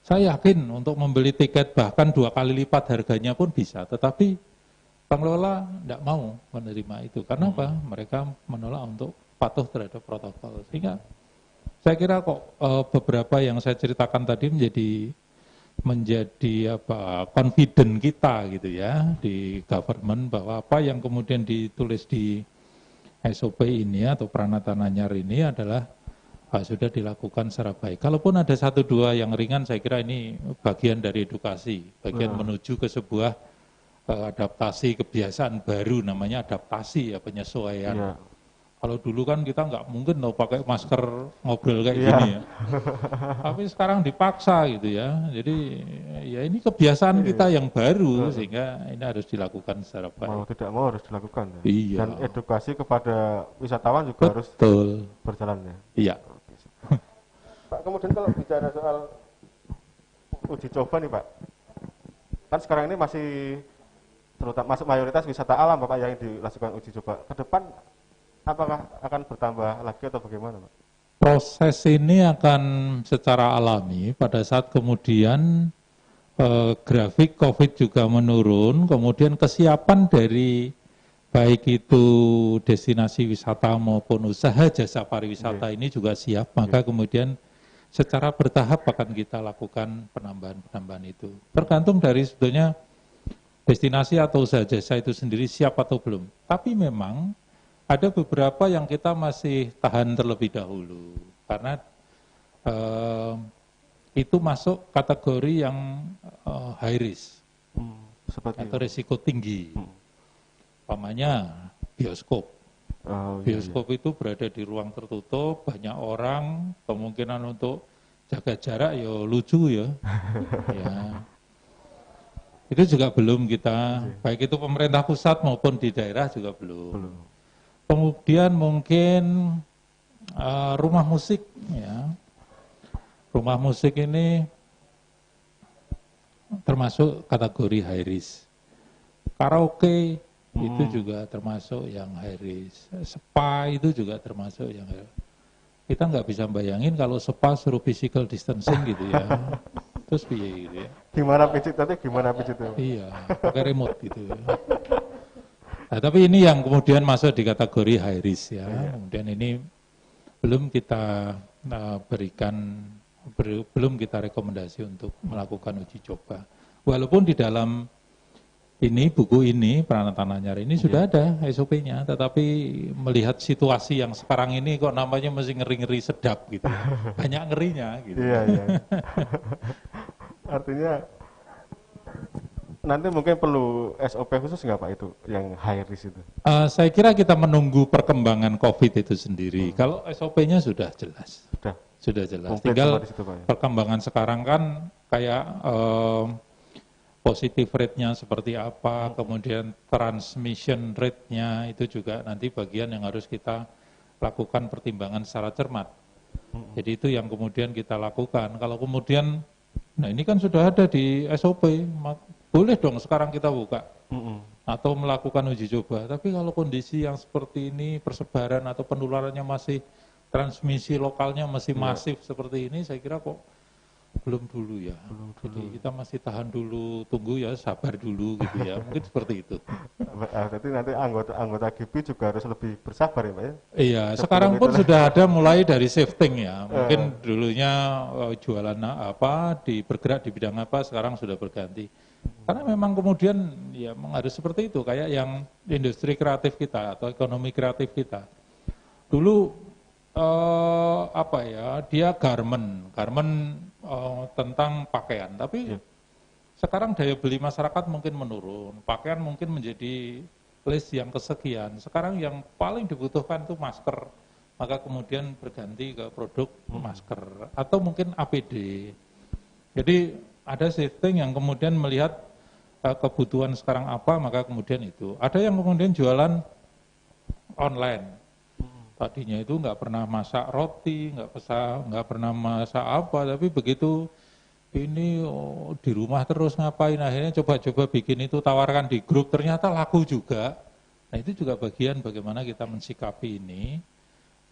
Saya yakin untuk membeli tiket bahkan 2 kali lipat harganya pun bisa, tetapi pengelola tidak mau menerima itu. Karena apa? Mereka menolak untuk patuh terhadap protokol. Sehingga saya kira kok beberapa yang saya ceritakan tadi menjadi confident kita gitu ya di government, bahwa apa yang kemudian ditulis di SOP ini atau Pranata Nanyar ini adalah sudah dilakukan secara baik. Kalaupun ada 1-2 yang ringan, saya kira ini bagian dari edukasi, bagian menuju ke sebuah adaptasi kebiasaan baru, namanya adaptasi ya, penyesuaian. Iya. Kalau dulu kan kita nggak mungkin loh pakai masker ngobrol kayak Iya. gini ya. Tapi sekarang dipaksa gitu ya. Jadi ya ini kebiasaan kita yang baru, sehingga ini harus dilakukan secara Mau baik. tidak mau harus dilakukan ya. Iya, Dan edukasi kepada wisatawan juga harus betul. berjalan ya. Iya. Pak, kemudian kalau bicara soal uji coba nih Pak, kan sekarang ini masih terutama masuk mayoritas wisata alam Bapak yang dilakukan uji coba. Ke depan apakah akan bertambah lagi atau bagaimana Pak? Proses ini akan secara alami pada saat kemudian grafik COVID juga menurun, kemudian kesiapan dari baik itu destinasi wisata maupun usaha jasa pariwisata ini juga siap, maka kemudian secara bertahap akan kita lakukan penambahan-penambahan itu. Tergantung dari sebetulnya destinasi atau usaha jasa itu sendiri siap atau belum. Tapi memang ada beberapa yang kita masih tahan terlebih dahulu, karena itu masuk kategori yang high risk Seperti atau risiko tinggi. Umpamanya bioskop. Bioskop itu berada di ruang tertutup, banyak orang, kemungkinan untuk jaga jarak ya lucu ya. Ya. Itu juga belum kita, baik itu pemerintah pusat maupun di daerah juga belum. Kemudian mungkin rumah musik ya. Rumah musik ini termasuk kategori high risk. Karaoke itu juga termasuk yang high risk. Spa itu juga termasuk yang high risk. Kita nggak bisa bayangin kalau spa suruh physical distancing gitu ya. Terus piye gitu ya. gimana pijit tadi gimana pijit itu? Iya, pakai remote gitu ya. Nah, tapi ini yang kemudian masuk di kategori high risk ya. Kemudian ini belum kita belum kita rekomendasi untuk melakukan uji coba. Walaupun di dalam ini buku ini Pranata Nanyar ini sudah ada SOP-nya, tetapi melihat situasi yang sekarang ini kok namanya masih ngeri-ngeri sedap gitu. Banyak ngerinya gitu. Iya, iya. Artinya nanti mungkin perlu SOP khusus nggak Pak itu yang high risk itu? Saya kira kita menunggu perkembangan COVID itu sendiri. Kalau SOP-nya sudah jelas. Sudah jelas. Tinggal situ, Pak, ya? perkembangan sekarang kan kayak positif rate-nya seperti apa, kemudian transmission rate-nya itu juga nanti bagian yang harus kita lakukan pertimbangan secara cermat. Jadi itu yang kemudian kita lakukan. Kalau kemudian, nah ini kan sudah ada di SOP, boleh dong sekarang kita buka atau melakukan uji coba. Tapi kalau kondisi yang seperti ini, persebaran atau penularannya masih, transmisi lokalnya masih masif seperti ini, saya kira kok belum dulu ya. Jadi kita masih tahan dulu, tunggu ya, sabar dulu gitu ya. Mungkin seperti itu. Berarti nanti anggota GP juga harus lebih bersabar ya Pak ya? Iya, sekarang pun sudah ada mulai dari shifting ya. Mungkin dulunya jualan bergerak di bidang apa, sekarang sudah berganti. Karena memang kemudian ya harus seperti itu, kayak yang industri kreatif kita atau ekonomi kreatif kita. Dulu dia garment tentang pakaian, tapi sekarang daya beli masyarakat mungkin menurun, pakaian mungkin menjadi list yang kesekian. Sekarang yang paling dibutuhkan itu masker, maka kemudian berganti ke produk masker atau mungkin APD. Jadi ada shifting yang kemudian melihat kebutuhan sekarang apa, maka kemudian itu. Ada yang kemudian jualan online. Tadinya itu nggak pernah masak roti, nggak pernah masak apa, tapi begitu ini di rumah terus ngapain, akhirnya coba-coba bikin itu, tawarkan di grup, ternyata laku juga. Nah itu juga bagian bagaimana kita mensikapi ini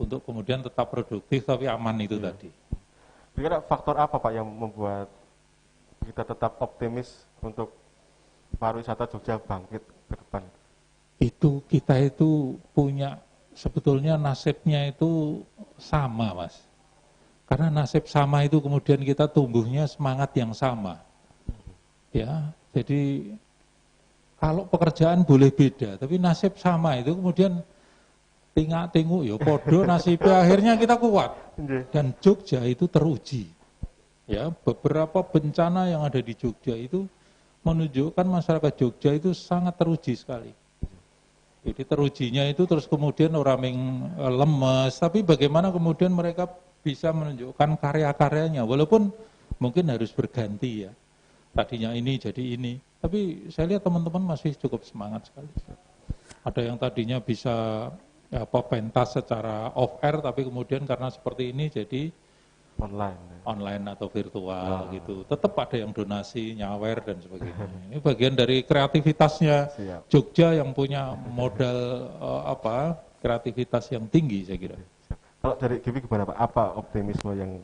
untuk kemudian tetap produktif tapi aman itu tadi. Kira-kira faktor apa Pak yang membuat kita tetap optimis untuk pariwisata Jogja bangkit ke depan? Itu kita itu punya sebetulnya nasibnya itu sama, Mas. Karena nasib sama itu kemudian kita tumbuhnya semangat yang sama. Ya, jadi kalau pekerjaan boleh beda, tapi nasib sama itu kemudian tingak-tinguk ya podo nasibnya akhirnya kita kuat. Dan Jogja itu teruji. Ya, beberapa bencana yang ada di Jogja itu menunjukkan masyarakat Jogja itu sangat teruji sekali. Jadi terujinya itu terus kemudian orang yang lemes, tapi bagaimana kemudian mereka bisa menunjukkan karya-karyanya, walaupun mungkin harus berganti ya. Tadinya ini jadi ini, tapi saya lihat teman-teman masih cukup semangat sekali. Ada yang tadinya bisa pentas secara off air, tapi kemudian karena seperti ini jadi online atau virtual gitu. Tetap ada yang donasi, nyawer dan sebagainya. Ini bagian dari kreativitasnya Jogja yang punya modal kreativitas yang tinggi saya kira. Kalau dari Gibi gimana Pak? Apa optimisme yang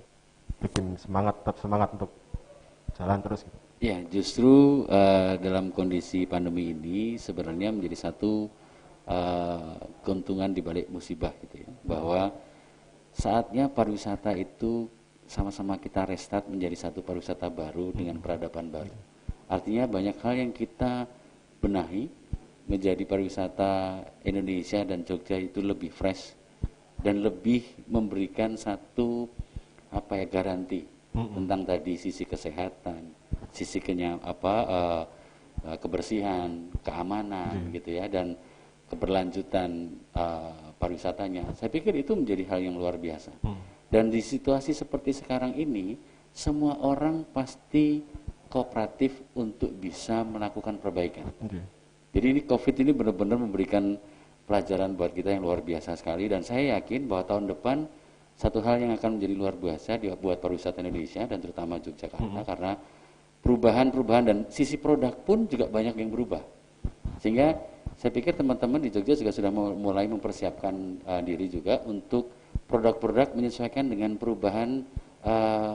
bikin tetap semangat untuk jalan terus? Gitu? Ya, justru dalam kondisi pandemi ini sebenarnya menjadi satu keuntungan di balik musibah gitu ya. Bahwa saatnya pariwisata itu sama-sama kita restart menjadi satu pariwisata baru dengan peradaban baru. Artinya banyak hal yang kita benahi menjadi pariwisata Indonesia dan Jogja itu lebih fresh dan lebih memberikan satu garansi tentang tadi sisi kesehatan, sisi kebersihan, keamanan gitu ya, dan keberlanjutan pariwisatanya. Saya pikir itu menjadi hal yang luar biasa. Dan di situasi seperti sekarang ini, semua orang pasti kooperatif untuk bisa melakukan perbaikan. Jadi ini COVID ini benar-benar memberikan pelajaran buat kita yang luar biasa sekali, dan saya yakin bahwa tahun depan satu hal yang akan menjadi luar biasa buat pariwisata Indonesia dan terutama Yogyakarta, karena perubahan-perubahan dan sisi produk pun juga banyak yang berubah. Sehingga saya pikir teman-teman di Jogja juga sudah mulai mempersiapkan diri juga untuk produk-produk menyesuaikan dengan perubahan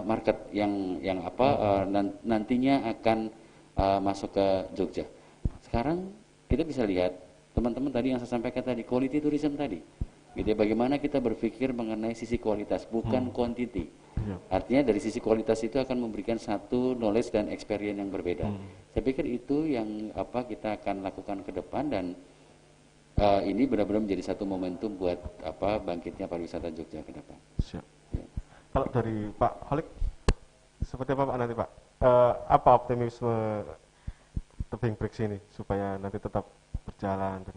market yang nantinya akan masuk ke Jogja. Sekarang kita bisa lihat teman-teman tadi yang saya sampaikan tadi, quality tourism tadi, gitu ya, bagaimana kita berpikir mengenai sisi kualitas bukan quantity. Artinya dari sisi kualitas itu akan memberikan satu knowledge dan experience yang berbeda. Saya pikir itu yang kita akan lakukan ke depan, dan ini benar-benar menjadi satu momentum buat bangkitnya pariwisata Jogja ke depan. Siap. Ya. Kalau dari Pak Holik, seperti apa Pak nanti Pak? Apa optimisme tebing Brix ini supaya nanti tetap berjalan dan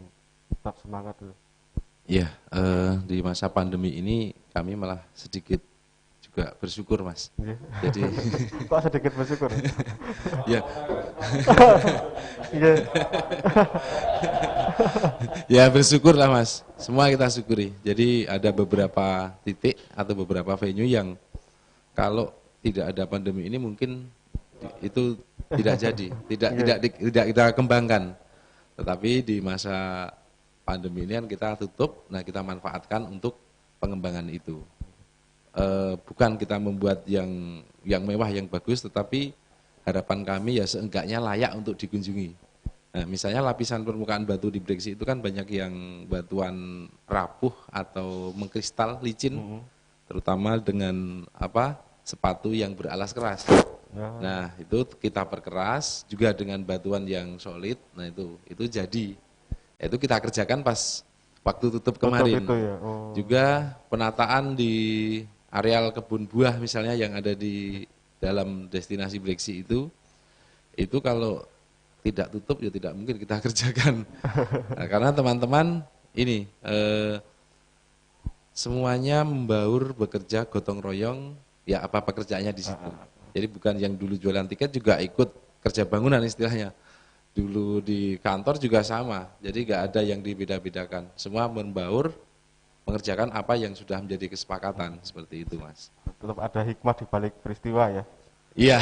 tetap semangat itu? Ya, di masa pandemi ini kami malah sedikit juga bersyukur, Mas. Yeah. Jadi kok sedikit bersyukur? Ya. Iya. Ya bersyukur lah Mas, semua kita syukuri. Jadi ada beberapa titik atau beberapa venue yang kalau tidak ada pandemi ini mungkin itu tidak jadi, tidak kita kembangkan. Tetapi di masa pandemi ini kan kita tutup, nah kita manfaatkan untuk pengembangan itu. Bukan kita membuat yang mewah, yang bagus, tetapi harapan kami ya seenggaknya layak untuk dikunjungi. Nah, misalnya lapisan permukaan batu di Briksi itu kan banyak yang batuan rapuh atau mengkristal, licin, terutama dengan sepatu yang beralas keras. Nah, itu kita perkeras juga dengan batuan yang solid. Nah, itu jadi. Itu kita kerjakan pas waktu tutup kemarin. Itu ya? Juga penataan di areal kebun buah misalnya yang ada di dalam destinasi Briksi itu kalau tidak tutup ya tidak mungkin kita kerjakan. Nah, karena teman-teman ini semuanya membaur, bekerja gotong royong, ya apa pekerjaannya di situ. Jadi bukan yang dulu jualan tiket juga ikut kerja bangunan istilahnya. Dulu di kantor juga sama, jadi nggak ada yang dibeda-bedakan. Semua membaur, mengerjakan apa yang sudah menjadi kesepakatan, seperti itu Mas. Tetap ada hikmah di balik peristiwa ya? Iya.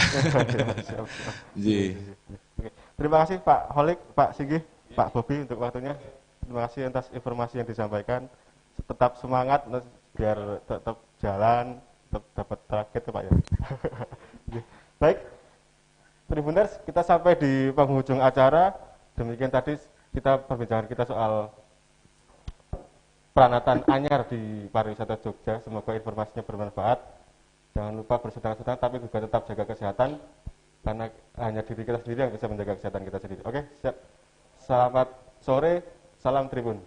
Terima kasih Pak Holik, Pak Singgih, Pak Bobi untuk waktunya. Terima kasih atas informasi yang disampaikan. Tetap semangat biar tetap jalan, tetap dapat target Pak ya. Baik, Tribuners, kita sampai di penghujung acara. Demikian tadi kita perbincangan kita soal peranatan anyar di pariwisata Jogja. Semoga informasinya bermanfaat. Jangan lupa bersenang-senang tapi juga tetap jaga kesehatan, karena hanya diri kita sendiri yang bisa menjaga kesehatan kita sendiri. Oke, siap. Selamat sore, salam Tribun.